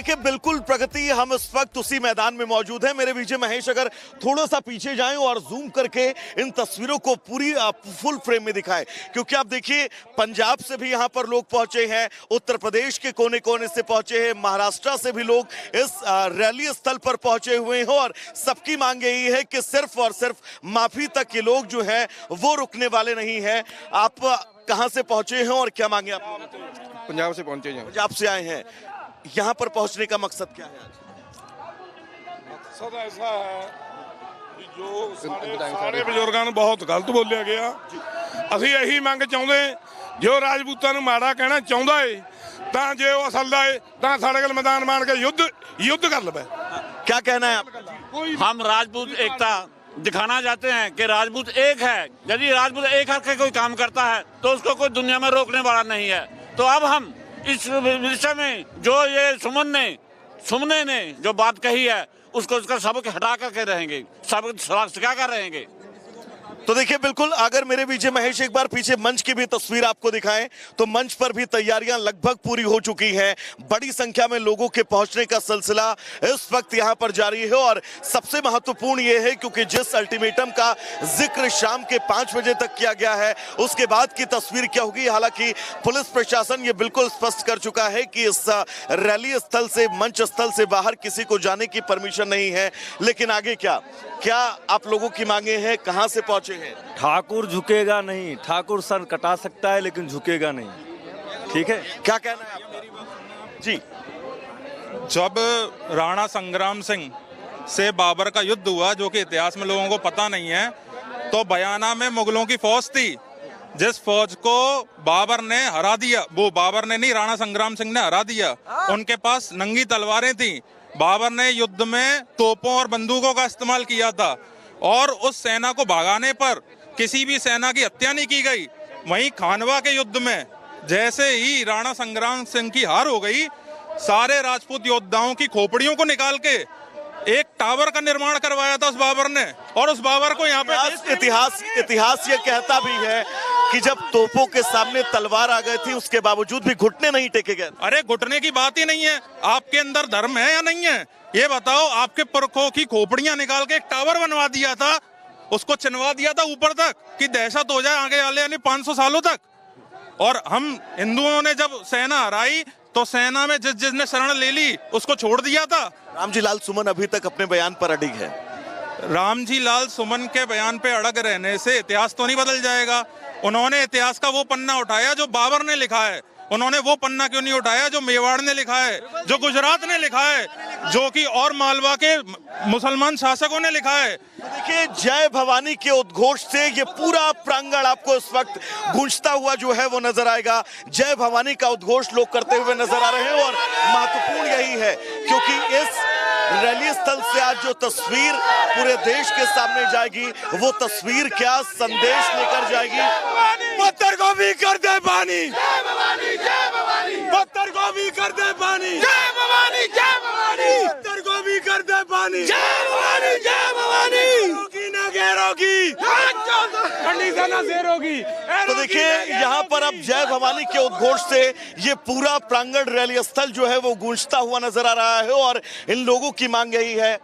देखिए बिल्कुल प्रगति, हम इस वक्त उसी मैदान में मौजूद हैं। मेरे विजय महेश अगर थोड़ा सा पीछे जाएं और जूम करके इन तस्वीरों को पूरी फुल फ्रेम में दिखाएं, क्योंकि आप देखिए पंजाब से भी यहां पर लोग पहुंचे हैं, उत्तर प्रदेश के कोने कोने से पहुंचे हैं, महाराष्ट्र से भी लोग इस रैली स्थल पर पहुंचे हुए हैं और सबकी मांग यही है कि सिर्फ और सिर्फ माफी तक के लोग जो है वो रुकने वाले नहीं है। आप कहां से पहुंचे हैं और क्या मांगे आप? पंजाब से पहुंचे हैं। पंजाब से आए हैं, यहाँ पर पहुंचने का मकसद क्या है? मकसद ऐसा है कि जो सारे ਬਜ਼ੁਰਗਾਂ ਨੂੰ ਬਹੁਤ ਗਲਤ ਬੋਲਿਆ ਗਿਆ, ਅਸੀਂ ਇਹੀ ਮੰਗ ਚਾਹੁੰਦੇ ਜੋ ਰਾਜਪੂਤਾਂ ਨੂੰ ਮਾੜਾ ਕਹਿਣਾ ਚਾਹੁੰਦਾ ਏ ਤਾਂ ਜੇ ਉਹ ਅਸਲ ਦਾ ਏ ਤਾਂ ਸਾਡੇ ਕੋਲ ਮੈਦਾਨ ਮਾਰ ਕੇ युद्ध कर लवे। क्या कहना है आपका? हम राजपूत एकता दिखाना चाहते हैं कि राजपूत एक है। यदि राजपूत एक करके कोई काम करता है तो उसको कोई दुनिया में रोकने वाला नहीं है। तो अब हम इस विषय में जो ये सुमने ने जो बात कही है उसको उसका सबक हटा करके रहेंगे, सबक सिखा कर रहेंगे। तो देखिए बिल्कुल, अगर मेरे विजय महेश एक बार पीछे मंच की भी तस्वीर आपको दिखाएं तो मंच पर भी तैयारियां लगभग पूरी हो चुकी हैं। बड़ी संख्या में लोगों के पहुंचने का सिलसिला इस वक्त यहां पर जारी है और सबसे महत्वपूर्ण यह है क्योंकि जिस अल्टीमेटम का जिक्र शाम के 5 बजे तक किया गया है उसके बाद की तस्वीर क्या होगी। हालांकि पुलिस प्रशासन ये बिल्कुल स्पष्ट कर चुका है कि इस रैली स्थल से, मंच स्थल से बाहर किसी को जाने की परमिशन नहीं है। लेकिन आगे क्या आप लोगों की मांगे हैं, कहां से पहुंचे हैं? ठाकुर झुकेगा नहीं, ठाकुर सर कटा सकता है लेकिन झुकेगा नहीं। ठीक है, क्या कहना है आपका? जी, जब राणा संग्राम सिंह से बाबर का युद्ध हुआ, जो कि इतिहास में लोगों को पता नहीं है, तो बयाना में मुगलों की फौज थी जिस फौज को बाबर ने हरा दिया। वो बाबर ने नहीं, राणा संग्राम सिंह ने हरा दिया। उनके पास नंगी तलवारें थी। बाबर ने युद्ध में तोपों और बंदूकों का इस्तेमाल किया था और उस सेना को भगाने पर किसी भी सेना की हत्या नहीं की गई। वहीं खानवा के युद्ध में जैसे ही राणा संग्राम सिंह की हार हो गई, सारे राजपूत योद्धाओं की खोपड़ियों को निकाल के एक टावर का निर्माण करवाया था उस बाबर ने। और उस बाबर को यहाँ पे इतिहास ये कहता भी है कि जब तोपों के सामने तलवार आ गई थी उसके बावजूद भी घुटने नहीं टेके गए। अरे घुटने की बात ही नहीं है। आपके अंदर धर्म है या नहीं है ये बताओ। आपके पुरखों की खोपड़ियां निकाल के एक टावर बनवा दिया था, उसको चिनवा दिया था ऊपर तक कि दहशत हो जाए आगे वाले यानी 500 सालों तक। और हम हिंदुओं ने जब सेना हराई तो सेना में जिसने शरण ले ली उसको छोड़ दिया था। रामजी लाल सुमन अभी तक अपने बयान पर अडिग है। रामजी लाल सुमन के बयान पे अड़ग रहने से इतिहास तो नहीं बदल जाएगा। उन्होंने इतिहास का वो पन्ना उठाया जो बाबर ने लिखा है। उन्होंने वो पन्ना क्यों नहीं उठाया जो मेवाड़ ने लिखा है, जो गुजरात ने लिखा है, जो कि और मालवा के मुसलमान शासकों ने लिखा है। देखिए जय भवानी के उद्घोष से ये पूरा प्रांगण आपको इस वक्त गूंजता हुआ जो है वो नजर आएगा। जय भवानी का उद्घोष लोग करते हुए नजर आ रहे हैं और महत्वपूर्ण यही है क्योंकि इस रैली स्थल से आज जो तस्वीर पूरे देश के सामने जाएगी वो तस्वीर क्या संदेश लेकर जाएगी। पत्थर को भी कर दे पानी, पत्थर को भी कर दे पानी, जय भवानी, जय भवानी, पत्थर को भी कर दे पानी, जय भवानी, जय भवानी, रोगी ना घेरोगी, कंडीशन ना शेरोगी। तो देखिए यहाँ पर अब जय भवानी के उद्घोष से ये पूरा प्रांगण रैली स्थल जो है वो गूंजता हुआ नजर आ रहा है और इन लोगों की मांग यही है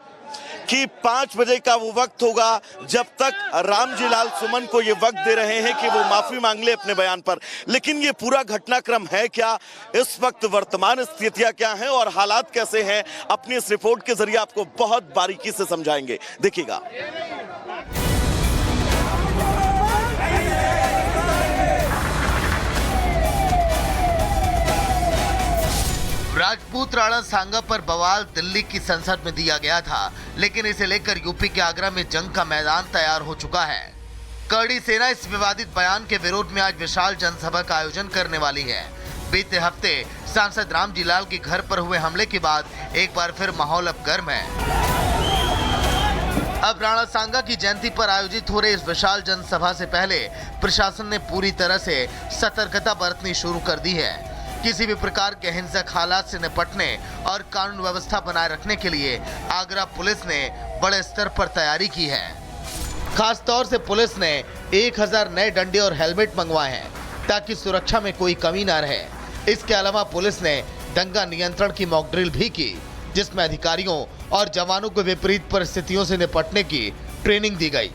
कि 5 बजे का वो वक्त होगा जब तक रामजी लाल सुमन को ये वक्त दे रहे हैं कि वो माफी मांग ले अपने बयान पर। लेकिन ये पूरा घटनाक्रम है क्या, इस वक्त वर्तमान स्थितियां क्या हैं और हालात कैसे हैं, अपनी इस रिपोर्ट के जरिए आपको बहुत बारीकी से समझाएंगे। देखिएगा। राजपूत राणा सांगा पर बवाल दिल्ली की संसद में दिया गया था, लेकिन इसे लेकर यूपी के आगरा में जंग का मैदान तैयार हो चुका है। करड़ी सेना इस विवादित बयान के विरोध में आज विशाल जनसभा का आयोजन करने वाली है। बीते हफ्ते सांसद रामजी लाल के घर पर हुए हमले के बाद एक बार फिर माहौल अब गर्म है। अब राणा सांगा की जयंती पर आयोजित हो रही इस विशाल जनसभा से पहले प्रशासन ने पूरी तरह से सतर्कता बरतनी शुरू कर दी है। किसी भी प्रकार के हिंसक हालात से निपटने और कानून व्यवस्था बनाए रखने के लिए आगरा पुलिस ने बड़े स्तर पर तैयारी की है। खास तौर से पुलिस ने 1000 नए डंडे और हेलमेट मंगवाए हैं ताकि सुरक्षा में कोई कमी ना रहे। इसके अलावा पुलिस ने दंगा नियंत्रण की मॉक ड्रिल भी की, जिसमें अधिकारियों और जवानों को विपरीत परिस्थितियों से निपटने की ट्रेनिंग दी गई।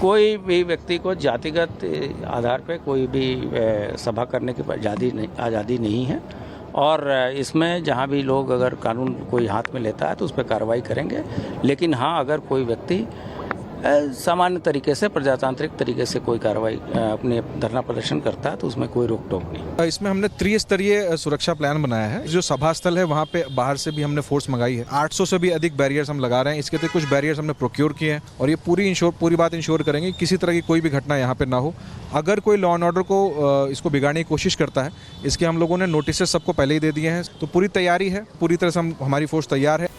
कोई भी व्यक्ति को जातिगत आधार पर कोई भी सभा करने की आज़ादी नहीं है और इसमें जहां भी लोग अगर कानून कोई हाथ में लेता है तो उस पर कार्रवाई करेंगे। लेकिन हाँ, अगर कोई व्यक्ति सामान्य तरीके से प्रजातांत्रिक तरीके से कोई कार्रवाई अपने धरना प्रदर्शन करता है तो उसमें कोई रोक टोक नहीं। इसमें हमने त्रिस्तरीय सुरक्षा प्लान बनाया है। जो सभा स्थल है वहाँ पे बाहर से भी हमने फोर्स मंगाई है। 800 से भी अधिक बैरियर्स हम लगा रहे हैं। इसके कुछ बैरियर्स हमने प्रोक्योर किए हैं और ये पूरी बात इंश्योर करेंगे किसी तरह की कोई भी घटना यहाँ पे ना हो। अगर कोई लॉ एंड ऑर्डर को इसको बिगाड़ने की कोशिश करता है, इसके हम लोगों ने नोटिस सबको पहले ही दे दिए हैं। तो पूरी तैयारी है, पूरी तरह से हमारी फोर्स तैयार है।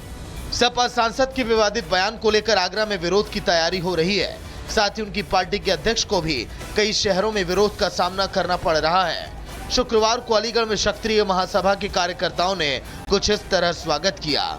सपा सांसद के विवादित बयान को लेकर आगरा में विरोध की तैयारी हो रही है। साथ ही उनकी पार्टी के अध्यक्ष को भी कई शहरों में विरोध का सामना करना पड़ रहा है। शुक्रवार को अलीगढ़ में क्षत्रिय महासभा के कार्यकर्ताओं ने कुछ इस तरह स्वागत किया।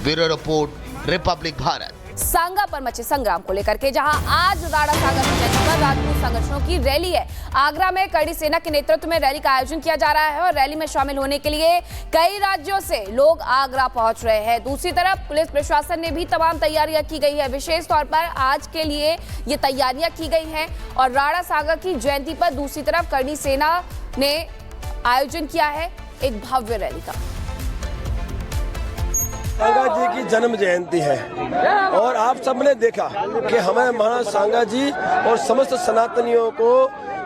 Bureau report, Republic Bharat. Sanga पर मचे संग्राम को लेकर के जहां आज राणा सागर की जयंती पर राजपूत संगठनों की रैली है। आगरा में करड़ी सेना के नेतृत्व में रैली का आयोजन किया जा रहा है और रैली में शामिल होने के लिए कई राज्यों से लोग आगरा पहुंच रहे हैं। दूसरी तरफ पुलिस प्रशासन ने भी तमाम तैयारियां की गई है। विशेष तौर पर आज के लिए ये तैयारियां की गई हैं और राणा सागर की जयंती पर दूसरी तरफ करड़ी सेना ने आयोजन किया है एक भव्य रैली का। सांगा जी की जन्म जयंती है और आप सबने देखा कि हमें महाराज सांगा जी और समस्त सनातनियों को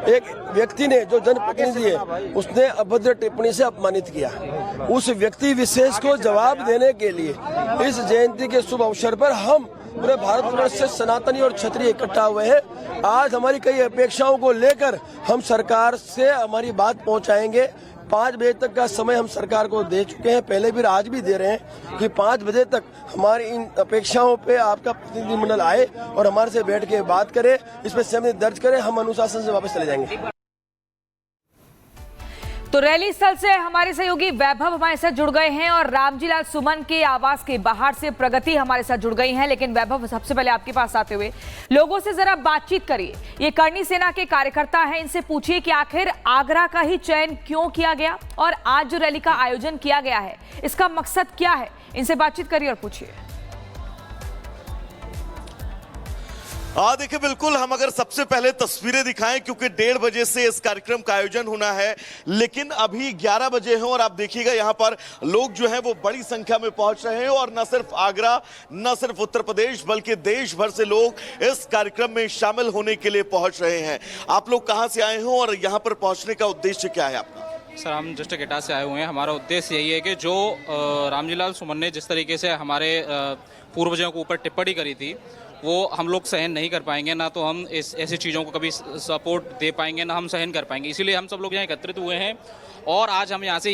एक व्यक्ति ने जो जनप्रतिनिधि है उसने अभद्र टिप्पणी से अपमानित किया। उस व्यक्ति विशेष को जवाब देने के लिए इस जयंती के शुभ अवसर पर हम पूरे भारतवर्ष से सनातनी और क्षत्रिय इकट्ठा हुए हैं। आज हमारी कई अपेक्षाओं को लेकर हम सरकार से हमारी बात पहुंचाएंगे। 5 बजे तक का समय हम सरकार को दे चुके हैं, पहले भी आज भी दे रहे हैं कि 5 बजे तक हमारी इन अपेक्षाओं पे आपका प्रतिनिधिमंडल आए और हमारे से बैठ के बात करे, इस पर सहमति दर्ज करें, हम अनुशासन से वापस चले जाएंगे। तो रैली स्थल से हमारे सहयोगी वैभव हमारे साथ जुड़ गए हैं और रामजीलाल सुमन के आवास के बाहर से प्रगति हमारे साथ जुड़ गई हैं। लेकिन वैभव, सबसे पहले आपके पास आते हुए लोगों से जरा बातचीत करिए। ये करणी सेना के कार्यकर्ता हैं, इनसे पूछिए कि आखिर आगरा का ही चयन क्यों किया गया और आज जो रैली का आयोजन किया गया है इसका मकसद क्या है। इनसे बातचीत करिए और पूछिए। देखिए, बिल्कुल हम अगर सबसे पहले तस्वीरें दिखाएं क्योंकि 1:30 बजे से इस कार्यक्रम का आयोजन होना है, लेकिन अभी 11 बजे हैं और आप देखिएगा यहाँ पर लोग जो हैं वो बड़ी संख्या में पहुंच रहे हैं और न सिर्फ आगरा, न सिर्फ उत्तर प्रदेश बल्कि देश भर से लोग इस कार्यक्रम में शामिल होने के लिए पहुंच रहे हैं। आप लोग कहाँ से आए हो और यहाँ पर पहुंचने का उद्देश्य क्या है आपका? सर, हम जस्ट गेटा से आए हुए हैं। हमारा उद्देश्य यही है कि जो रामजीलाल सुमन ने जिस तरीके से हमारे पूर्वजों के ऊपर टिप्पणी करी थी वो हम लोग सहन नहीं कर पाएंगे, ना तो हम ऐसी चीज़ों को कभी सपोर्ट दे पाएंगे, ना हम सहन कर पाएंगे। इसीलिए हम सब लोग यहाँ एकत्रित हुए हैं और आज हम यहाँ से